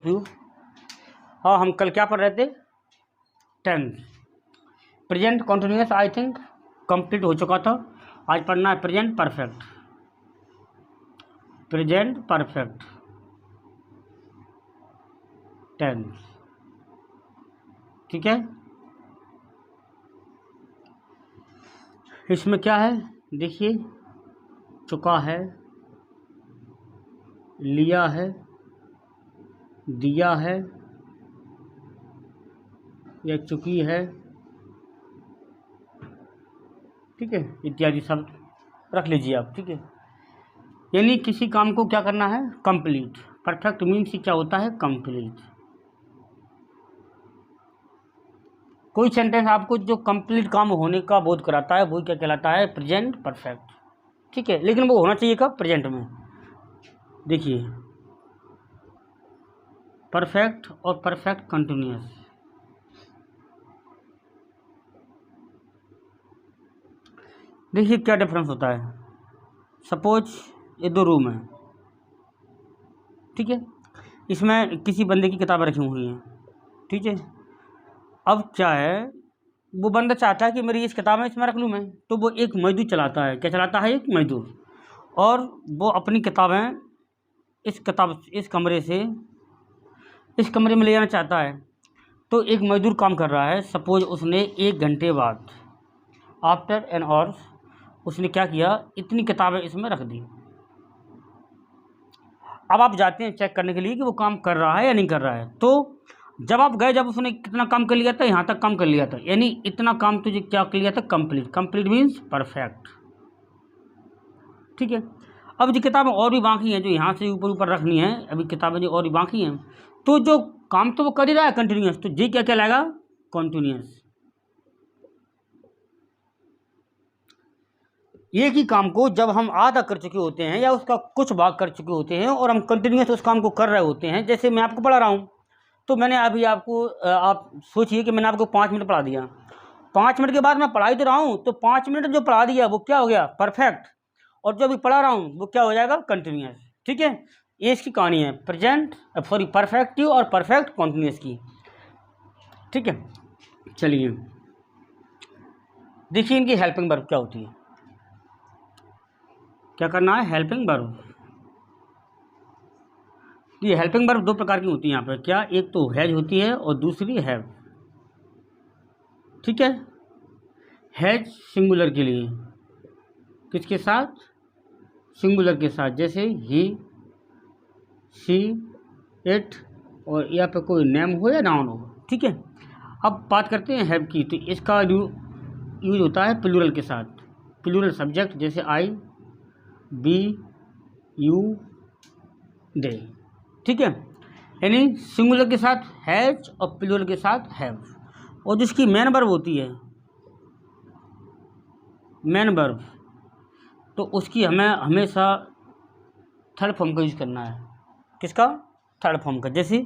हाँ, हम कल क्या पढ़ रहे थे? Tense. Present continuous I think complete हो चुका था। आज पढ़ना है present perfect. Present perfect tense, ठीक है। इसमें क्या है देखिए, चुका है, लिया है, दिया है या चुकी है, ठीक है, इत्यादि शब्द रख लीजिए आप, ठीक है। यानी किसी काम को क्या करना है? कंप्लीट। परफेक्ट मीन्स क्या होता है? कंप्लीट। कोई सेंटेंस आपको जो कंप्लीट काम होने का बोध कराता है वो क्या कहलाता है? प्रेजेंट परफेक्ट, ठीक है। लेकिन वो होना चाहिए कब? प्रेजेंट में। देखिए, परफेक्ट और परफेक्ट कंटिन्यूअस, देखिए क्या डिफरेंस होता है। सपोज ये दो रूम है, ठीक है। इसमें किसी बंदे की किताबें रखी हुई हैं, ठीक है। अब क्या है, वो बंदा चाहता है कि मेरी इस किताबें इसमें रख लूँ मैं, तो वो एक मजदूर चलाता है। क्या चलाता है? एक मजदूर। और वो अपनी किताबें इस कमरे से इस कमरे में ले जाना चाहता है। तो एक मजदूर काम कर रहा है। सपोज उसने 1 घंटे बाद, आफ्टर एन आवर्स, उसने क्या किया? इतनी किताबें इसमें रख दी। अब आप जाते हैं चेक करने के लिए कि वो काम कर रहा है या नहीं कर रहा है। तो जब आप गए, जब उसने कितना काम कर लिया था? यहाँ तक काम कर लिया था, यानी इतना काम तुझे क्या कर लिया था? कंप्लीट। कंप्लीट मीन्स परफेक्ट, ठीक है। अब जो किताबें और भी बाकी हैं, जो यहाँ से ऊपर ऊपर रखनी है, अभी किताबें जो और भी बाकी हैं, तो जो काम तो वो कर ही रहा है कंटिन्यूस, तो जी क्या कहलाएगा? कॉन्टिन्यूस। एक ही काम को जब हम आधा कर चुके होते हैं या उसका कुछ भाग कर चुके होते हैं और हम कंटिन्यूस उस काम को कर रहे होते हैं, जैसे मैं आपको पढ़ा रहा हूँ, तो मैंने अभी आपको आप सोचिए कि मैंने आपको 5 मिनट पढ़ा दिया। 5 मिनट के बाद मैं पढ़ा ही तो रहा हूँ, तो 5 मिनट जो पढ़ा दिया वो क्या हो गया? परफेक्ट। और जो अभी पढ़ा रहा हूँ वो क्या हो जाएगा? कंटिन्यूस, ठीक है। ये इसकी कहानी है प्रेजेंट सॉरी परफेक्टिव और परफेक्ट कॉन्टिन्यूस की, ठीक है। चलिए देखिए इनकी हेल्पिंग वर्ब क्या होती है। क्या करना है? Helping verb. ये हेल्पिंग वर्ब 2 प्रकार की होती है यहाँ पर। क्या? एक तो हैज होती है और दूसरी हैव, ठीक है। हैज सिंगुलर के लिए, किसके साथ? सिंगुलर के साथ, जैसे ही, शी, इट, और यहाँ पे कोई नेम हो या नाउन हो, ठीक है। अब बात करते हैं हैव की, तो इसका यूज होता है प्लूरल के साथ। प्लूरल सब्जेक्ट, जैसे आई, बी, यू, दे, ठीक है। यानी सिंगुलर के साथ हैज और प्लूरल के साथ हैव। और जिसकी मेन वर्ब होती है, मेन वर्ब, तो उसकी हमें हमेशा थर्ड फॉर्म का यूज करना है। किसका? थर्ड फॉर्म का। जैसे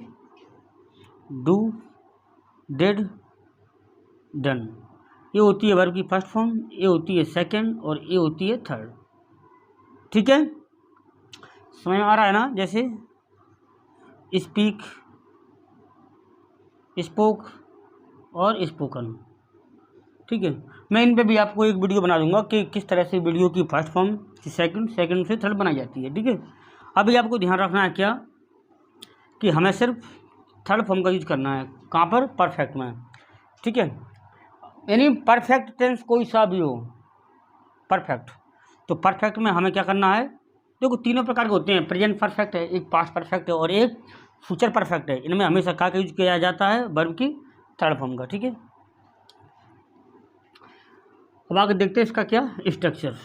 डू, डिड, डन, ये होती है वर्ब की फर्स्ट फॉर्म, ये होती है सेकंड और ये होती है थर्ड, ठीक है। समझ में आ रहा है ना? जैसे स्पीक, स्पोक और स्पोकन, ठीक है। मैं इन पे भी आपको एक वीडियो बना दूंगा कि किस तरह से वीडियो की फर्स्ट फॉर्म सेकंड से थर्ड बनाई जाती है, ठीक है। अभी आपको ध्यान रखना है क्या, कि हमें सिर्फ थर्ड फॉर्म का यूज करना है। कहाँ पर? परफेक्ट में, ठीक है। यानी परफेक्ट टेंस कोई सा भी हो, परफेक्ट, तो परफेक्ट में हमें क्या करना है? देखो 3 प्रकार के होते हैं। प्रेजेंट परफेक्ट है, एक पास्ट परफेक्ट है और एक फ्यूचर परफेक्ट है। इनमें हमेशा क्या का यूज किया जाता है? वर्ब की थर्ड फॉर्म का, ठीक है। अब आगे देखते हैं इसका क्या स्ट्रक्चर।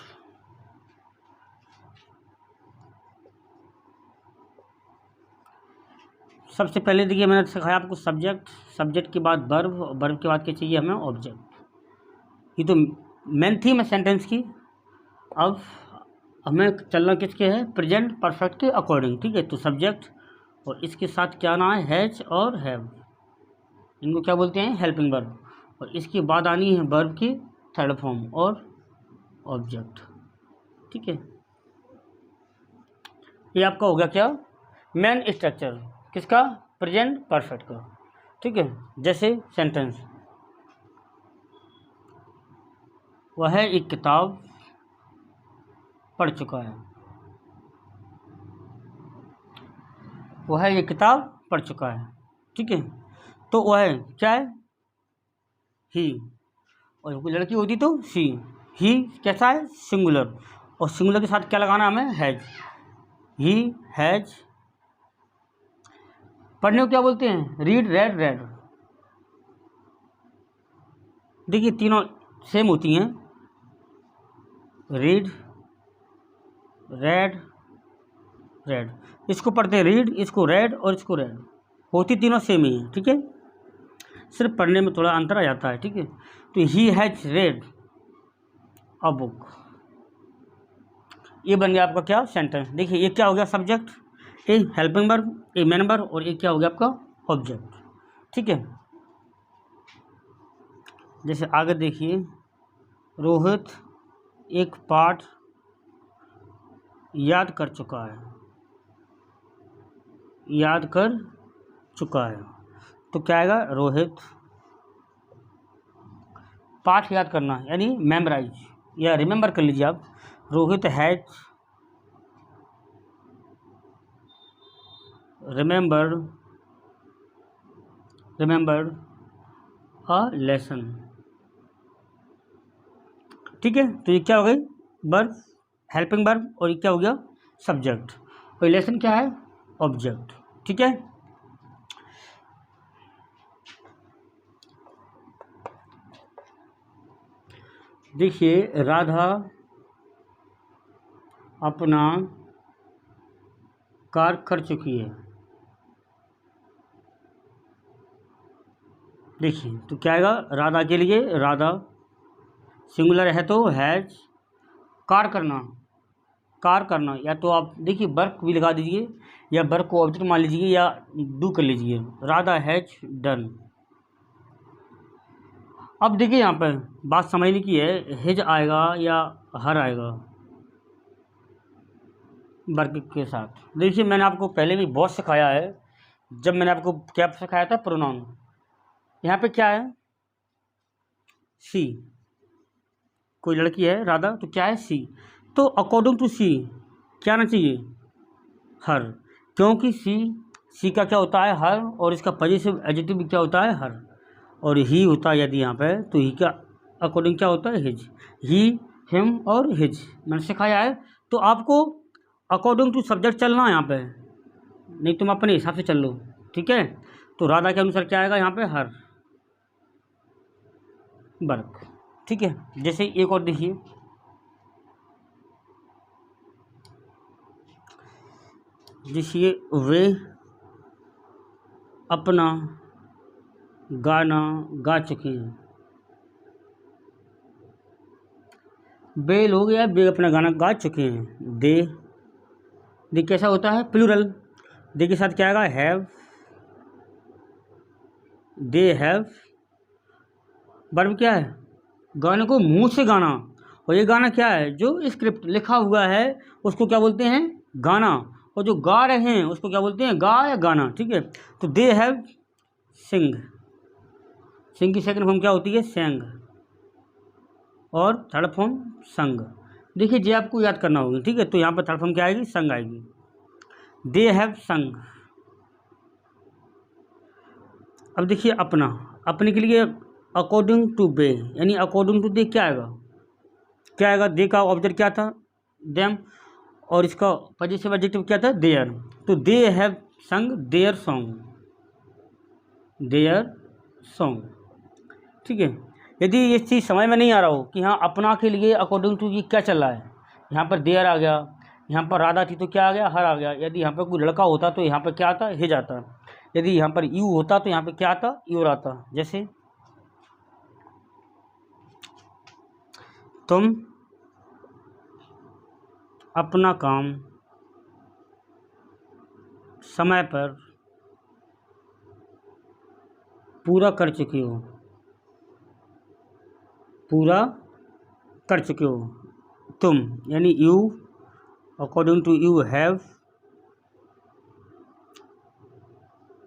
सबसे पहले देखिए, मैंने सिखाया आपको सब्जेक्ट, सब्जेक्ट के बाद वर्ब, वर्ब के बाद क्या चाहिए हमें? ऑब्जेक्ट। ये तो मेन थीम है सेंटेंस की। अब हमें चलना किसके है? प्रेजेंट परफेक्ट के अकॉर्डिंग, ठीक है। तो सब्जेक्ट और इसके साथ क्या आना है? हैज और हैव, इनको क्या बोलते हैं? Helping verb. और इसके बाद आनी है वर्ब की थर्ड फॉर्म और ऑब्जेक्ट, ठीक है। ये आपका हो गया क्या? मेन स्ट्रक्चर किसका? प्रेजेंट परफेक्ट का, ठीक है। जैसे सेंटेंस, वह एक किताब पढ़ चुका है, वह एक किताब पढ़ चुका है, ठीक है। तो वह क्या है, ही, और कोई लड़की होती तो शी। ही कैसा है, सिंगुलर, और सिंगुलर के साथ क्या लगाना हमें, हैज। ही हैज, पढ़ने को क्या बोलते हैं, रीड, रेड, रेड। देखिए तीनों सेम होती हैं, रीड, रेड, रेड। इसको पढ़ते हैं रीड, इसको रेड और इसको रेड, होती तीनों सेम ही है, ठीक है। सिर्फ पढ़ने में थोड़ा अंतर आ जाता है, ठीक है। तो he has red a book, ये बन गया आपका क्या, सेंटेंस। देखिए ये क्या हो गया, सब्जेक्ट, ए हेल्पिंग वर्ब, ए मेन वर्ब, और ये क्या हो गया आपका ऑब्जेक्ट, ठीक है। जैसे आगे देखिए, रोहित एक पाठ याद कर चुका है, याद कर चुका है। तो क्या आएगा, रोहित, पाठ याद करना यानी मेमोराइज या रिमेंबर कर लीजिए आप। Rohit has remembered a lesson, ठीक है। तो ये क्या हो गई, वर्ब, हेल्पिंग वर्ब, और ये क्या हो गया, सब्जेक्ट, और लेसन क्या है, ऑब्जेक्ट, ठीक है। देखिए राधा अपना कार्य कर चुकी है। देखिए तो क्या आएगा, राधा के लिए, राधा सिंगुलर है तो हैज, कार करना, कार करना, या तो आप देखिए वर्क भी लगा दीजिए, या वर्क को ऑब्जेक्ट मान लीजिए, या डू कर लीजिए, राधा हैज डन। अब देखिए यहाँ पर बात समझने की है, हेज आएगा या हर आएगा वर्क के साथ। देखिए मैंने आपको पहले भी बहुत सिखाया है, जब मैंने आपको क्या सिखाया था, प्रोनाउन। यहाँ पे क्या है, सी, कोई लड़की है राधा, तो क्या है, सी। तो अकॉर्डिंग टू सी क्या आना चाहिए, हर, क्योंकि सी का क्या होता है, हर, और इसका पॉजिटिव एडजेक्टिव भी क्या होता है, हर, और ही होता है यदि यहाँ पे, तो ही का अकॉर्डिंग क्या होता है, हिज। ही, हिम और हिज मैंने सिखाया है। तो आपको अकॉर्डिंग टू सब्जेक्ट चलना है यहाँ पे, नहीं तुम अपने हिसाब से चल लो, ठीक है। तो राधा के अनुसार क्या आएगा यहाँ पे, हर वर्क, ठीक है। जैसे एक और देखिए, जिससे वे अपना गाना गा चुके हैं, वे लोग या वे अपना गाना गा चुके हैं। दे कैसा होता है, प्लूरल, दे के साथ क्या आएगा, हैव, दे हैव, वर्ब क्या है, गाने को मुंह से गाना, और ये गाना क्या है, जो स्क्रिप्ट लिखा हुआ है उसको क्या बोलते हैं, गाना, और जो गा रहे हैं उसको क्या बोलते हैं, गा या गाना, ठीक है। तो दे हैव सिंग, सिंग की सेकंड फॉर्म क्या होती है, सेंग, और थर्ड फॉर्म संग। देखिए ये आपको याद करना होगा, ठीक है। तो यहाँ पर थर्ड फॉर्म क्या आएगी, संग आएगी, दे हैव संग। अब देखिए अपना, अपने के लिए अकॉर्डिंग टू बे, यानी अकॉर्डिंग टू दे क्या आएगा, क्या आएगा, दे का ऑब्जेक्ट क्या था, देम, और इसका पॉजिटिव एडजेक्टिव क्या था, देयर। तो दे हैव संग देयर सॉन्ग, देयर सॉन्ग, ठीक है। यदि ये चीज़ समझ में नहीं आ रहा हो कि हाँ अपना के लिए अकॉर्डिंग टू ये क्या चल रहा है, यहाँ पर देयर आ गया, यहाँ पर राधा थी तो क्या आ गया, हर आ गया। यदि यहाँ पर कोई लड़का होता तो यहाँ पर क्या आता, हिज आता। यदि यहाँ पर यू होता तो यहाँ पर क्या आता, योर आता। जैसे तुम अपना काम समय पर पूरा कर चुके हो, पूरा कर चुके हो। तुम यानी you, according to you have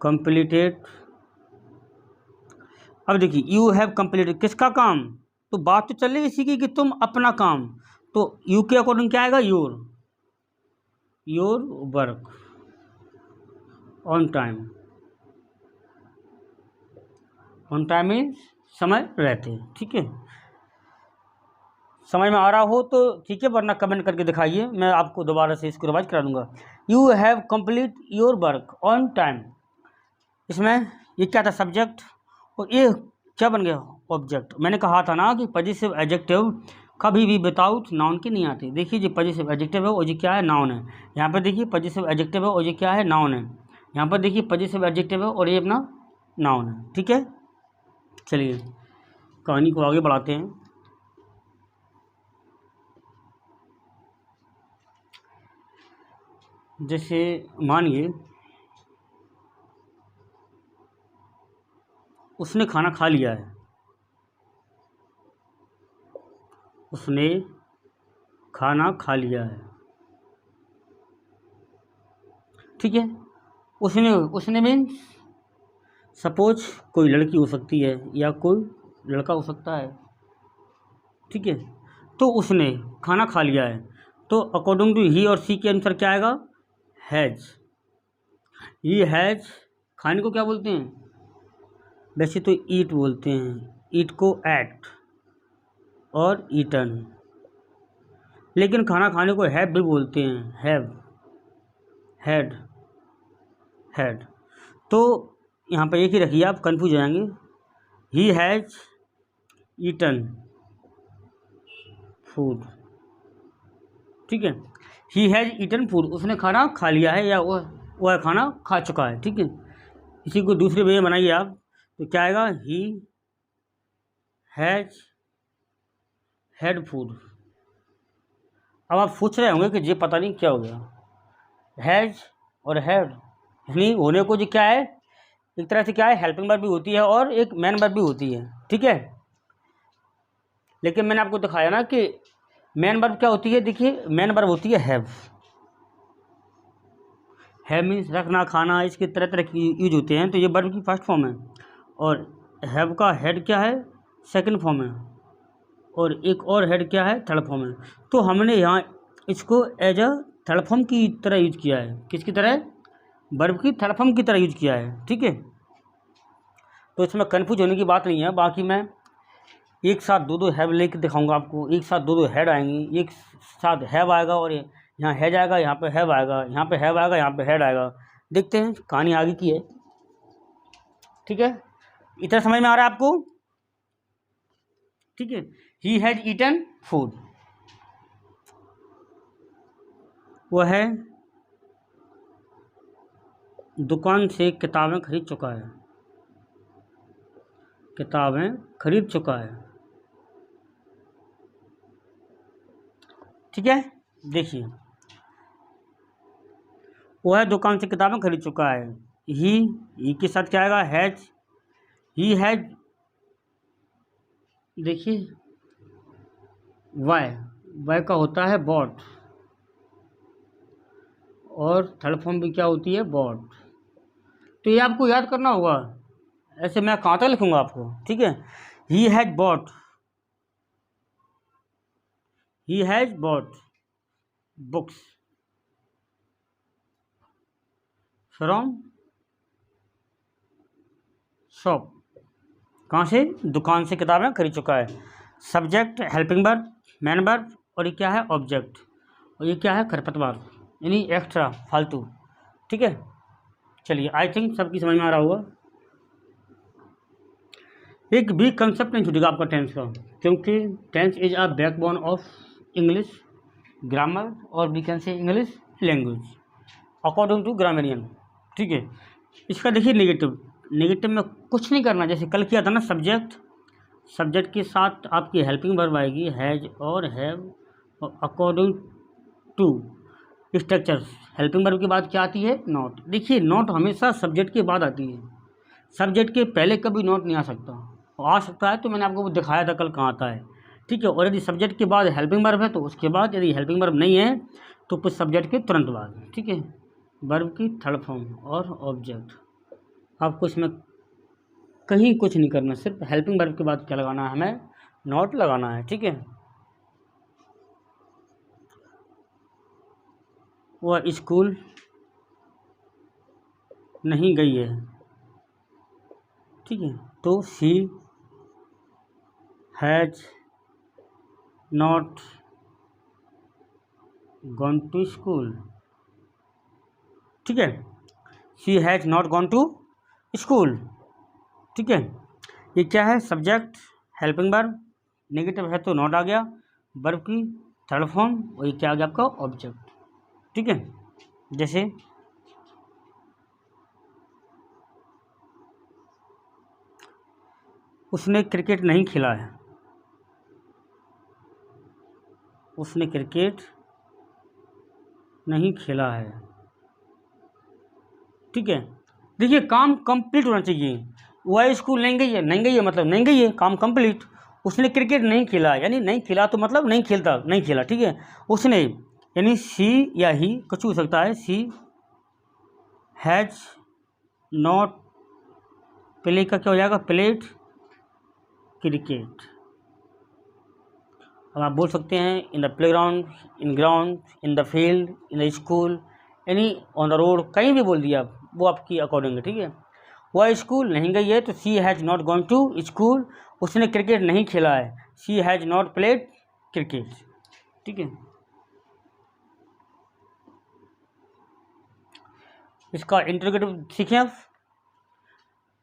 completed. अब देखिए यू हैव कंप्लीटेड किसका काम, तो बात तो चल रही इसी की कि तुम अपना काम, तो यू के अकॉर्डिंग क्या आएगा, your work on time. On time means समय रहते, ठीक है। समझ में आ रहा हो तो ठीक है, वरना कमेंट करके दिखाइए, मैं आपको दोबारा से इसको रिवाइज करा दूंगा। You have complete your work on time, इसमें ये क्या था, सब्जेक्ट, और ये क्या बन गया, ऑब्जेक्ट। मैंने कहा था ना कि पॉजिटिव एडजेक्टिव कभी भी विदाउट नाउन के नहीं आते। देखिए जी पॉजिटिव एडजेक्टिव है और ये क्या है, नाउन है। यहाँ पर देखिए पॉजिटिव एडजेक्टिव है और ये क्या है, नाउन है। यहाँ पर देखिए पॉजिटिव एडजेक्टिव है और ये अपना नाउन है, ठीक है। चलिए कहानी को आगे बढ़ाते हैं। जैसे मानिए उसने खाना खा लिया है, उसने खाना खा लिया है, ठीक है। उसने मीन्स सपोज कोई लड़की हो सकती है या कोई लड़का हो सकता है, ठीक है। तो उसने खाना खा लिया है, तो अकॉर्डिंग टू ही और सी के अनुसार क्या आएगा, हैज़। ही हैज़ खाने को क्या बोलते हैं, वैसे तो ईट बोलते हैं, ईट को एट और ईटन, लेकिन खाना खाने को हैव भी बोलते हैं, हैव, हैड, हैड। तो यहाँ पर एक ही रखिए, आप कंफ्यूज हो जाएंगे। ही हैज़ ईटन फूड, ठीक है। ही हैज़ ईटन फूड, उसने खाना खा लिया है या वह खाना खा चुका है, ठीक है। इसी को दूसरे वे में बनाइए आप, तो क्या आएगा, ही हैज़ हैड फूड। अब आप सोच रहे होंगे कि ये पता नहीं क्या हो गया, हैज़ और हैड यानी होने को जो क्या है, एक तरह से क्या है, हेल्पिंग वर्ब भी होती है और एक मेन वर्ब भी होती है, ठीक है। लेकिन मैंने आपको दिखाया ना कि मेन वर्ब क्या होती है, देखिए मेन वर्ब होती है हैव। हैव मीन्स रखना, खाना, इसके तरह तरह की यूज होते हैं, तो ये वर्ब की फर्स्ट फॉर्म है। और हैव का हेड क्या है, सेकंड फॉर्म है, और एक और हेड क्या है, थर्ड फॉर्म है। तो हमने यहाँ इसको एज अ थर्ड फॉर्म की तरह यूज किया है, किसकी तरह, वर्ब की थर्ड फॉर्म की तरह यूज किया है, ठीक है। तो इसमें कन्फ्यूज होने की बात नहीं है। बाकी मैं एक साथ दो हैव लेके दिखाऊंगा आपको, एक साथ दो हैड आएंगी, एक साथ हैव आएगा और यहाँ हैज आएगा, यहाँ पे हैव आएगा, यहाँ पे हैव आएगा, यहाँ पे हैड आएगा। देखते हैं कहानी आगे की है, ठीक है। इतना समझ में आ रहा है आपको, ठीक है। ही हैज ईटन फूड, वह है दुकान से किताबें खरीद चुका है, किताबें खरीद चुका है, ठीक है। देखिए वह दुकान से किताबें खरीद चुका है, ही के साथ क्या आएगा, हैज। ही हैज, देखिए वाई का होता है बॉट, और थर्ड फॉर्म भी क्या होती है, बॉट। तो ये आपको याद करना होगा, ऐसे मैं कहाँ तक लिखूंगा आपको, ठीक है। He has bot, he has bot books from shop, कहाँ से, दुकान से किताबें खरीद चुका है। Subject helping verb, man verb, और ये क्या है, ऑब्जेक्ट, और ये क्या है, खरपतवार यानी एक्स्ट्रा, फालतू, ठीक है। चलिए आई थिंक सबकी समझ में आ रहा होगा। एक भी कंसेप्ट नहीं छूटेगा आपका टेंस का, क्योंकि tense is a backbone of English grammar और we can say English language according to grammarian, ठीक है। इसका देखिए नेगेटिव, नेगेटिव में कुछ नहीं करना, जैसे कल किया था ना, सब्जेक्ट के साथ आपकी हेल्पिंग वर्ब आएगी, हैज और हैव, और according to structures helping verb के बाद क्या आती है, नॉट। देखिए नॉट हमेशा सब्जेक्ट के बाद आती है, सब्जेक्ट के पहले कभी नॉट नहीं आ सकता, और आ सकता है तो मैंने आपको दिखाया था कल कहाँ आता है, ठीक है। और यदि सब्जेक्ट के बाद हेल्पिंग वर्ब है तो उसके बाद, यदि हेल्पिंग वर्ब नहीं है तो कुछ सब्जेक्ट के तुरंत बाद, ठीक है। वर्ब की थर्ड फॉर्म और ऑब्जेक्ट, आपको इसमें कहीं कुछ नहीं करना, सिर्फ हेल्पिंग वर्ब के बाद क्या लगाना है, हमें नॉट लगाना है। ठीक है, वह स्कूल नहीं गई है। ठीक है, तो she has not gone to school. ठीक है, she has not gone to school. ठीक है, ये क्या है, सब्जेक्ट, हेल्पिंग वर्ब, नेगेटिव है तो नॉट आ गया, वर्ब की थर्ड फॉर्म, और ये क्या आ गया आपका ऑब्जेक्ट। ठीक है, जैसे उसने क्रिकेट नहीं खेला है, उसने क्रिकेट नहीं खेला है। ठीक है, देखिए काम कंप्लीट होना चाहिए। वह स्कूल नहीं गई है, नहीं गई है मतलब नहीं गई है, काम कंप्लीट। उसने क्रिकेट नहीं खेला, यानी नहीं खेला तो मतलब नहीं खेलता, नहीं खेला। ठीक है, उसने यानी सी या ही कुछ हो सकता है, सी हैज नॉट प्ले का क्या हो जाएगा, प्लेड क्रिकेट। अब आप बोल सकते हैं in the playground, in ground, in the field, in the school, यानी ऑन द रोड, कहीं भी बोल दिया आप, वो आपकी अकॉर्डिंग है। ठीक है, वह स्कूल नहीं गई है तो she has not gone to school, उसने क्रिकेट नहीं खेला है, she has not played cricket. ठीक है, इसका इंटरोगेटिव सीखें आप।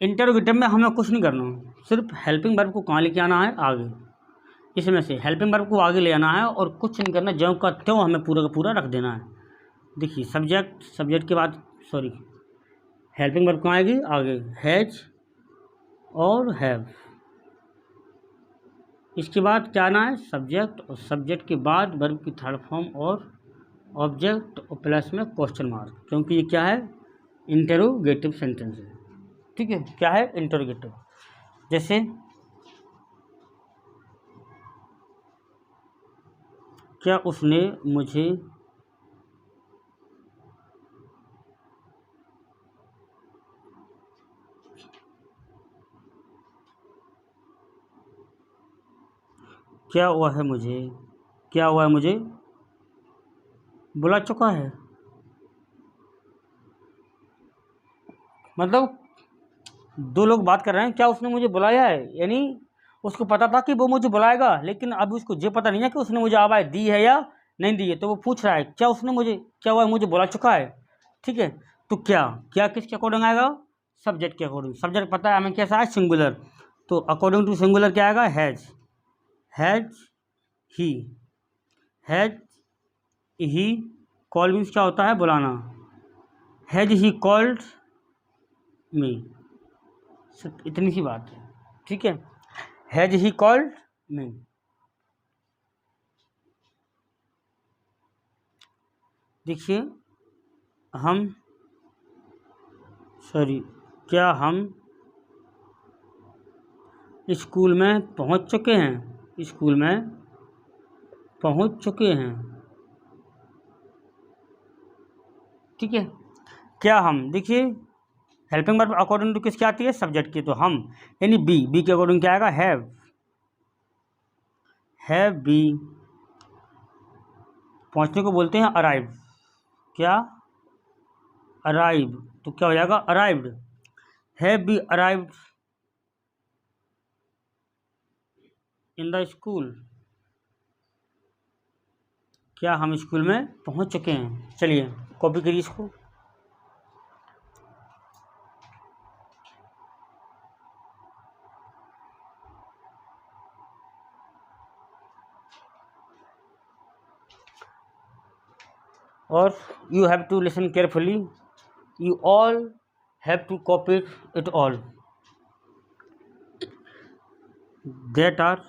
इंटरोगेटिव में हमें कुछ नहीं करना, सिर्फ हेल्पिंग वर्ब को कहाँ लेके आना है, आगे। इसमें से हेल्पिंग वर्ब को आगे ले आना है और कुछ नहीं करना, ज्यों का त्यों हमें पूरा का पूरा रख देना है। देखिए सब्जेक्ट, सब्जेक्ट के बाद सॉरी हेल्पिंग वर्ब कहाँ आएगी, आगे, हैज और हैव। इसके बाद क्या आना है, सब्जेक्ट, और सब्जेक्ट के बाद वर्ब की थर्ड फॉर्म और ऑब्जेक्ट और प्लस में क्वेश्चन मार्क, क्योंकि ये क्या है, इंटरोगेटिव सेंटेंस है। ठीक है, क्या है, इंटरोगेटिव। जैसे क्या उसने मुझे क्या हुआ है मुझे, क्या हुआ है मुझे बुला चुका है, मतलब दो लोग बात कर रहे हैं, क्या उसने मुझे बुलाया है, यानी उसको पता था कि वो मुझे बुलाएगा, लेकिन अभी उसको ये पता नहीं है कि उसने मुझे आवाज़ दी है या नहीं दी है, तो वो पूछ रहा है क्या उसने मुझे, क्या हुआ मुझे बुला चुका है। ठीक है, तो क्या, क्या किसके अकॉर्डिंग आएगा, सब्जेक्ट के अकॉर्डिंग। सब्जेक्ट पता है हमें कैसा है, सिंगुलर, तो अकॉर्डिंग टू सिंगुलर क्या आएगा, has. Has he, has he call means क्या होता है, बुलाना, हैज़ ही कॉल्ड मी, सिर्फ इतनी सी बात है। ठीक है, हैज़ ही कॉल्ड मी। देखिए हम सॉरी क्या हम स्कूल में पहुंच चुके हैं, स्कूल में पहुंच चुके हैं। ठीक है, क्या हम, देखिए हेल्पिंग वर्ब अकॉर्डिंग टू किसकी आती है, सब्जेक्ट की, तो हम यानी बी, बी के अकॉर्डिंग क्या आएगा, हैव बी, पहुंचने को बोलते हैं अराइव, क्या, अराइव, तो क्या हो जाएगा, arrived. Have be arrived in the school, क्या हम स्कूल में पहुंच चुके हैं। चलिए कॉपी करिए इसको। और you have to listen carefully, you all have to copy it all that are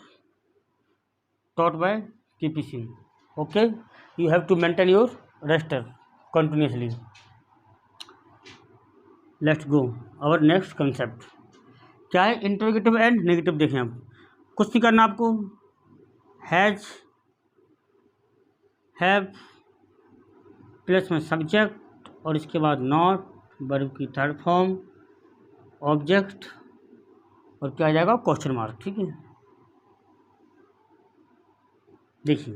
taught by PPC. Okay, you have to maintain your register continuously. Let's go our next concept, क्या है, interrogative and negative. देखें अब कुछ नहीं करना आपको, has, have plus में subject और इसके बाद नॉट, वर्ब की थर्ड फॉर्म, ऑब्जेक्ट और क्या आ जाएगा, क्वेश्चन मार्क। ठीक है, देखिए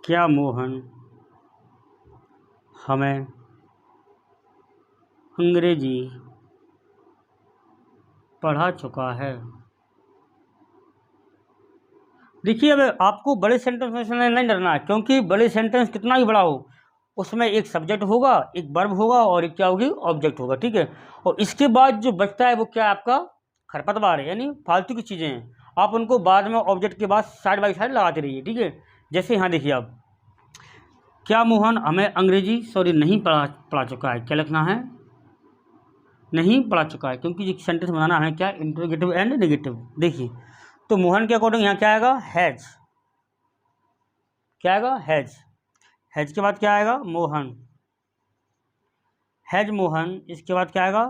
क्या मोहन हमें अंग्रेजी पढ़ा चुका है। देखिए अब आपको बड़े सेंटेंस में नहीं डरना है, क्योंकि बड़े सेंटेंस कितना भी बड़ा हो उसमें एक सब्जेक्ट होगा, एक वर्ब होगा और एक क्या होगी, ऑब्जेक्ट होगा। ठीक है, और इसके बाद जो बचता है वो क्या है, आपका खरपतवार है, यानी फालतू की चीज़ें हैं। आप उनको बाद में ऑब्जेक्ट के बाद साइड बाई साइड लगाते रहिए। ठीक है, जैसे यहाँ देखिए आप, क्या मोहन हमें अंग्रेजी नहीं पढ़ा चुका है। क्या लिखना है, नहीं पढ़ा चुका है, क्योंकि ये सेंटेंस बनाना है क्या, इंटरोगेटिव एंड नेगेटिव। देखिए तो मोहन के अकॉर्डिंग यहाँ क्या आएगा, हैज़। क्या आएगा, हैज़। हैज़ के बाद क्या आएगा, मोहन। हैज़ मोहन, इसके बाद क्या आएगा,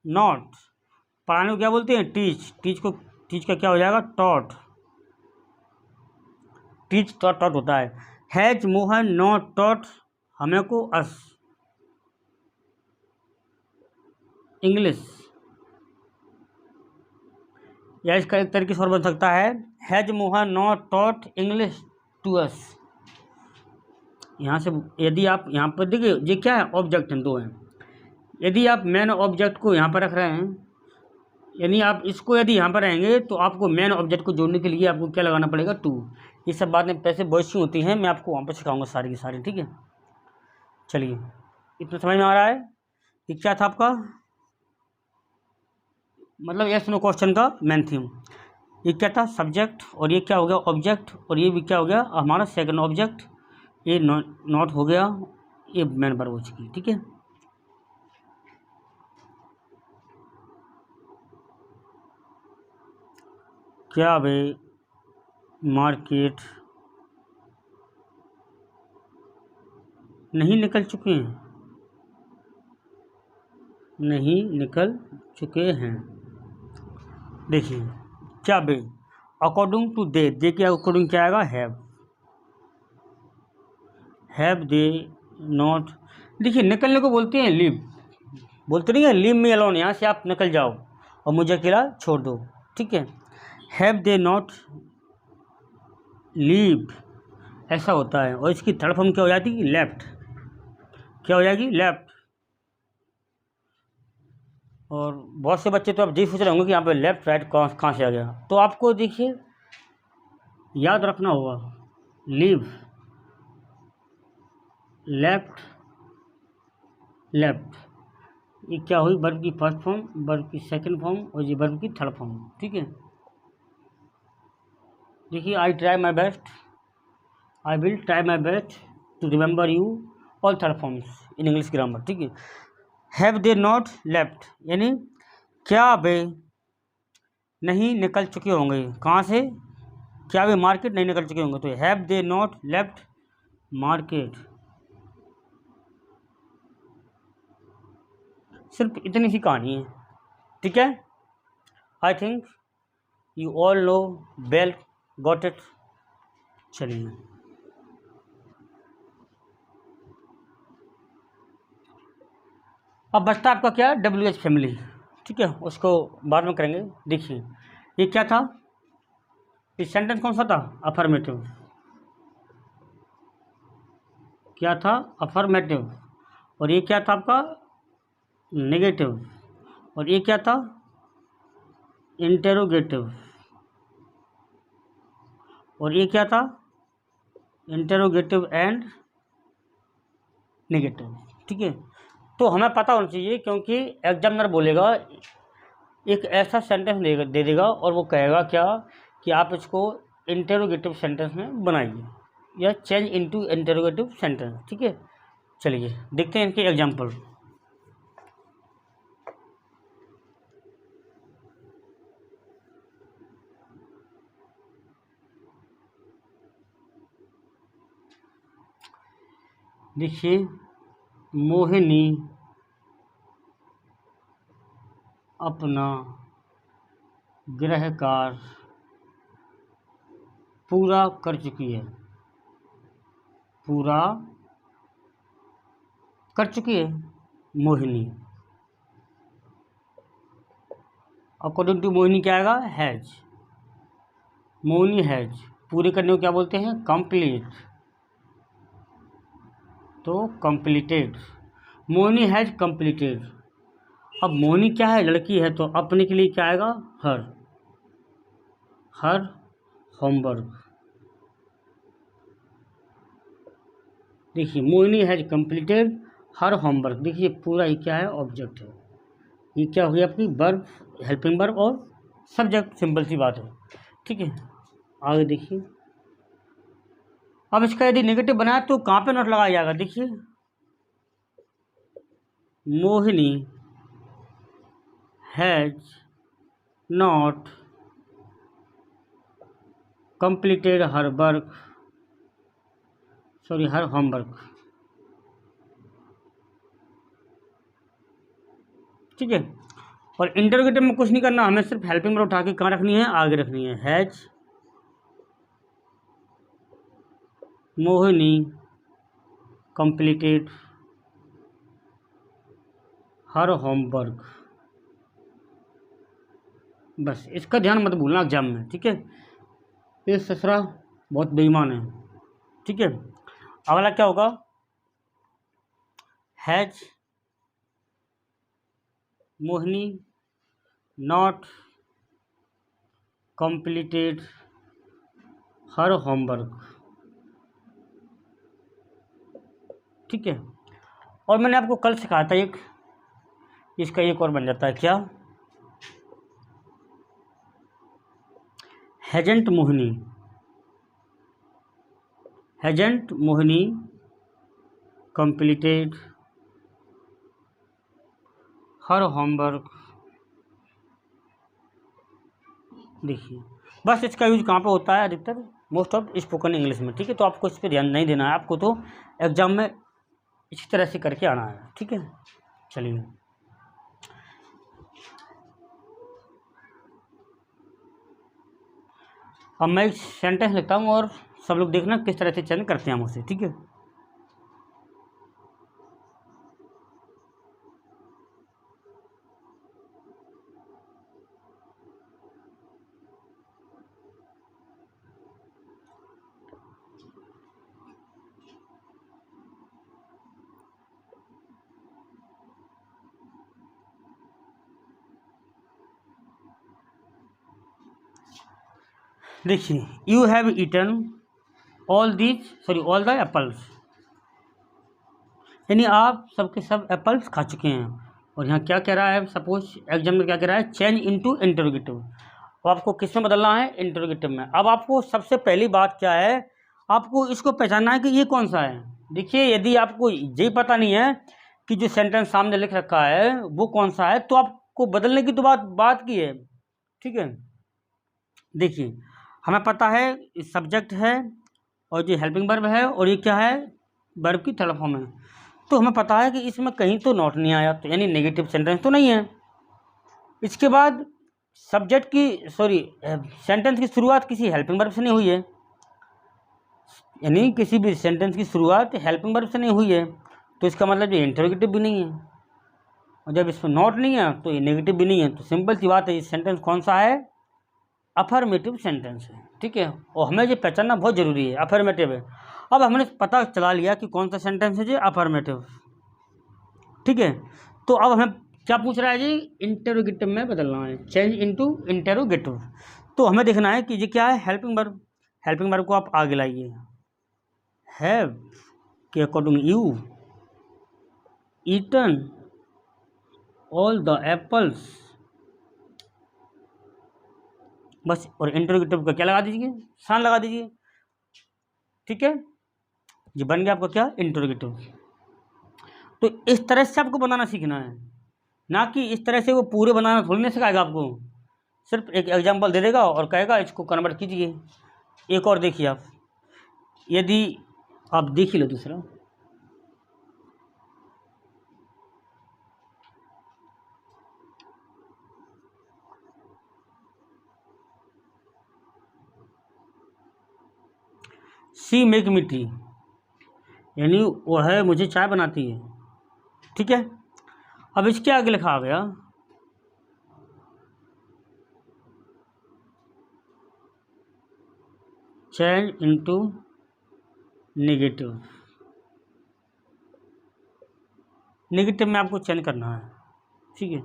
नॉट। पढ़ाने को क्या बोलते हैं, टीच। टीच का क्या हो जाएगा, टॉट। टीच टॉट होता है। हैज़ मोहन नॉट टॉट हमें को अस इंग्लिश। या इसका एक तरीके से और बन सकता है, has Mohan not taught English to us. यहाँ से यदि आप यहाँ पर देखिए, ये क्या है, ऑब्जेक्ट हैं, दो हैं। यदि आप मेन ऑब्जेक्ट को यहाँ पर रख रहे हैं, यानी आप इसको यदि यहाँ पर रहेंगे तो आपको मेन ऑब्जेक्ट को जोड़ने के लिए आपको क्या लगाना पड़ेगा, टू। ये सब बाद में पैसे वॉइसिंग होती हैं, मैं आपको वहाँ पर सिखाऊंगा सारी की सारी। ठीक है, चलिए इतना समझ में आ रहा है कि क्या था आपका, मतलब यस नो क्वेश्चन का मेन थीम। ये क्या था, सब्जेक्ट, और ये क्या हो गया, ऑब्जेक्ट, और ये भी क्या हो गया हमारा सेकंड ऑब्जेक्ट। ये नॉट हो गया, ये मेन वर्ब हो चुकी। ठीक है, क्या वे मार्केट नहीं निकल चुके हैं, नहीं निकल चुके हैं। देखिए क्या वे, अकॉर्डिंग टू दे के अकॉर्डिंग क्या आएगा, हैव दे नॉट। देखिए निकलने को बोलते हैं लीव, बोलते नहीं है लीव मी अलोन, यहाँ से आप निकल जाओ और मुझे अकेला छोड़ दो। ठीक है, हैव दे नॉट लीव, ऐसा होता है। और इसकी थर्ड फॉर्म क्या हो जाती है, लेफ्ट। क्या हो जाएगी, लेफ्ट। और बहुत से बच्चे तो आप यही सोच रहे होंगे कि यहाँ पे लेफ्ट राइट कहाँ से आ गया, तो आपको देखिए याद रखना होगा, लीव, लेफ्ट, लेफ्ट। ये क्या हुई, वर्ब की फर्स्ट फॉर्म, वर्ब की सेकंड फॉर्म और ये वर्ब की थर्ड फॉर्म। ठीक है, देखिए I try my best, I will try my best to remember you all third forms in English grammar. ठीक है, हैव दे नॉट लेफ्ट, यानी क्या वे नहीं निकल चुके होंगे, कहाँ से, क्या वे मार्केट नहीं निकल चुके होंगे, तो have they not left market. सिर्फ इतनी सी कहानी है। ठीक है, I think you all know well got it. चलिए अब बचता आपका क्या, WH फैमिली। ठीक है, उसको बाद में करेंगे। देखिए ये क्या था, ये सेंटेंस कौन सा था, अफर्मेटिव। क्या था, अफर्मेटिव। और ये क्या था आपका, नेगेटिव। और ये क्या था, इंटेरोगेटिव। और ये क्या था, इंटेरोगेटिव एंड नेगेटिव। ठीक है, तो हमें पता होना चाहिए, क्योंकि एग्जामिनर बोलेगा एक ऐसा सेंटेंस दे देगा और वो कहेगा क्या कि आप इसको इंटेरोगेटिव सेंटेंस में बनाइए या चेंज इनटू इंटेरोगेटिव सेंटेंस। ठीक है, चलिए देखते हैं इनके एग्जाम्पल। देखिए मोहिनी अपना गृह कार्य पूरा कर चुकी है, पूरा कर चुकी है मोहिनी। अकॉर्डिंग टू मोहिनी क्या आएगा, हैज। मोहिनी हैज पूरे करने को क्या बोलते हैं, कंप्लीट। तो कंप्लीटेड, मोहिनी हैज कंप्लीटेड। अब मोहिनी क्या है, लड़की है, तो अपने के लिए क्या आएगा, हर। Her homework. देखिए Mohini has completed her homework. देखिए पूरा ये क्या है, ऑब्जेक्ट है। ये क्या हुई आपकी, वर्ब, हेल्पिंग वर्ब और सब्जेक्ट, सिंपल सी बात है। ठीक है, आगे देखिए। अब इसका यदि नेगेटिव बनाया तो कहाँ पे नोट लगाया जाएगा, देखिए Mohini has not completed her work, sorry her homework. ठीक है, और इंटरोगेटिव में कुछ नहीं करना, हमें सिर्फ हेल्पिंग वर्ब उठा के कहाँ रखनी है, आगे रखनी है। Has Mohini completed her homework. बस इसका ध्यान मत भूलना एग्जाम में। ठीक है, ये ससुरा बहुत बेईमान है। ठीक है, अगला क्या होगा, has Mohini not completed her homework. ठीक है, और मैंने आपको कल सिखाया था एक, इसका एक और बन जाता है क्या, हैजेंट Mohini. हैजेंट Mohini completed her homework. देखिए बस इसका यूज कहाँ पे होता है, अधिकतर मोस्ट ऑफ स्पोकन इंग्लिश में। ठीक है, तो आपको इस पर ध्यान नहीं देना है, आपको तो एग्जाम में इसी तरह से करके आना है। ठीक है, चलिए अब मैं एक सेंटेंस लिखता हूँ और सब लोग देखना किस तरह से चयन करते हैं हम उसे। ठीक है, देखिए you have eaten all the apples, यानी आप सबके सब एप्पल्स खा चुके हैं। और यहाँ क्या कह रहा है, सपोज एग्जाम में क्या कह रहा है, चेंज इनटू इंटरोगेटिव। अब आपको किस में बदलना है, इंटरोगेटिव में। अब आपको सबसे पहली बात क्या है, आपको इसको पहचानना है कि ये कौन सा है। देखिए यदि आपको ये पता नहीं है कि जो सेंटेंस सामने लिख रखा है वो कौन सा है, तो आपको बदलने की तो बात की है। ठीक है, देखिए हमें पता है सब्जेक्ट है और जो हेल्पिंग वर्ब है और ये क्या है, वर्ब की थर्ड फॉर्म है। तो हमें पता है कि इसमें कहीं तो नॉट नहीं आया, तो यानी नेगेटिव सेंटेंस तो नहीं है। इसके बाद सब्जेक्ट की सेंटेंस की शुरुआत किसी हेल्पिंग वर्ब से नहीं हुई है, यानी किसी भी सेंटेंस की शुरुआत हेल्पिंग वर्ब से नहीं हुई है, तो इसका मतलब ये इंटरोगेटिव भी नहीं है। और जब इसमें नॉट नहीं है तो ये नेगेटिव भी नहीं है, तो सिंपल सी बात है, ये सेंटेंस कौन सा है, अफर्मेटिव सेंटेंस है। ठीक है, और हमें ये पहचानना बहुत ज़रूरी है, अफर्मेटिव है। अब हमने पता चला लिया कि कौन सा सेंटेंस है जी, अफर्मेटिव। ठीक है, तो अब हमें क्या पूछ रहा है जी, इंटरोगेटिव में बदलना है, चेंज इनटू इंटरोगेटिव। तो हमें देखना है कि ये क्या है, हेल्पिंग वर्ब। हेल्पिंग वर्ब को आप आगे लाइए, हैव के according you eaten all the apples, बस। और इंटरोगेटिव का क्या लगा दीजिए, सान लगा दीजिए। ठीक है, ये बन गया आपका क्या, इंटरोगेटिव। तो इस तरह से आपको बनाना सीखना है, ना कि इस तरह से वो पूरे बनाना थोड़ी ना सिखाएगा आपको, सिर्फ एक एग्जाम्पल दे देगा और कहेगा इसको कन्वर्ट कीजिए। एक और देखिए आप, यदि आप देख ही लो दूसरा, सी मेक मी टी, यानी वो है मुझे चाय बनाती है। ठीक है। अब इसके आगे लिखा आ गया चेंज इनटू नेगेटिव। नेगेटिव में आपको चेंज करना है, ठीक है,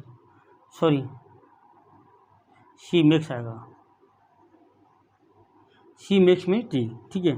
सॉरी सी मिक्स आएगा, सी मिक्स में टी, ठीक है,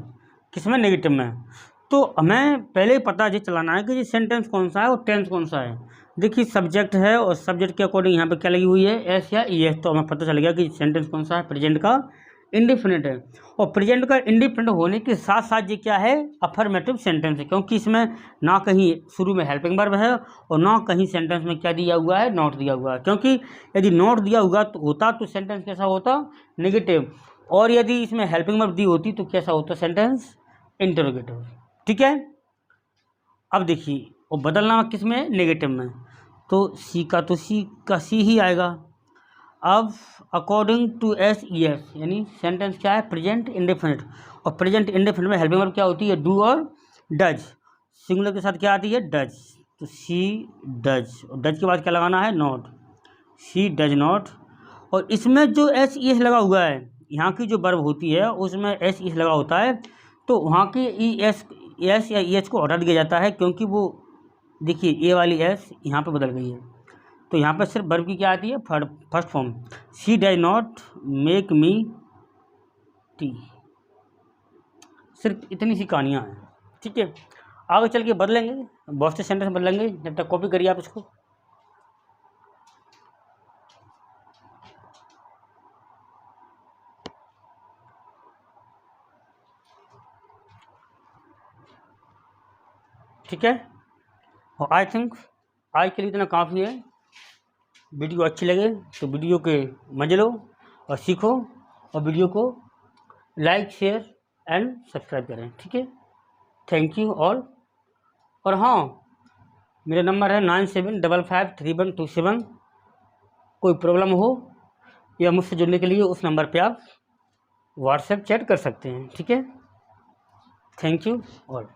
किसमें, नेगेटिव में। तो हमें पहले पता ये चलाना है कि ये सेंटेंस कौन सा है और टेंस कौन सा है। देखिए सब्जेक्ट है और सब्जेक्ट के अकॉर्डिंग यहाँ पे क्या लगी हुई है, एस या ई एस, तो हमें पता चल गया कि सेंटेंस कौन सा है, प्रेजेंट का इंडिफिनिट है। और प्रेजेंट का इंडिफिनिट होने के साथ साथ ये क्या है, अफर्मेटिव सेंटेंस है, क्योंकि इसमें ना कहीं शुरू में हेल्पिंग वर्ब है और ना कहीं सेंटेंस में क्या दिया हुआ है, नॉट दिया हुआ है। क्योंकि यदि नॉट दिया हुआ तो होता तो सेंटेंस कैसा होता, नेगेटिव, और यदि इसमें हेल्पिंग वर्ब दी होती तो कैसा होता, सेंटेंस इंटरोगेटिव, ठीक है। अब देखिए और बदलना किस में, नेगेटिव में, तो सी का तो सी ही आएगा। अब according to S E S, यानी सेंटेंस क्या है, प्रेजेंट इंडेफिनिट, और प्रेजेंट इंडेफिनिट में हेल्पिंग वर्ब क्या होती है, डू और डज, सिंगुलर के साथ क्या आती है, डज, तो सी डज, और डज के बाद क्या लगाना है, नॉट, सी डज नॉट। और इसमें जो एस ई एस लगा हुआ है, यहाँ की जो वर्ब होती है उसमें एस ई एस लगा होता है, तो वहाँ की ई एस या ई एच को हटा दिया जाता है, क्योंकि वो देखिए ए वाली एस यहाँ पे बदल गई है, तो यहाँ पर सिर्फ वर्ब की क्या आती है, first form, she does not make me T. सिर्फ इतनी सी कहानियाँ हैं, ठीक है। आगे चल के बदलेंगे, बहुत से सेंटेंस बदलेंगे, जब तक कॉपी करिए आप इसको। ठीक है, और आई थिंक आज के लिए इतना काफ़ी है। वीडियो अच्छी लगे तो वीडियो के मजे लो और सीखो, और वीडियो को लाइक शेयर एंड सब्सक्राइब करें, ठीक है। Thank you all. और हाँ, मेरा नंबर है 97553127। कोई प्रॉब्लम हो या मुझसे जुड़ने के लिए उस नंबर पे आप व्हाट्सएप चैट कर सकते हैं, ठीक है। Thank you all.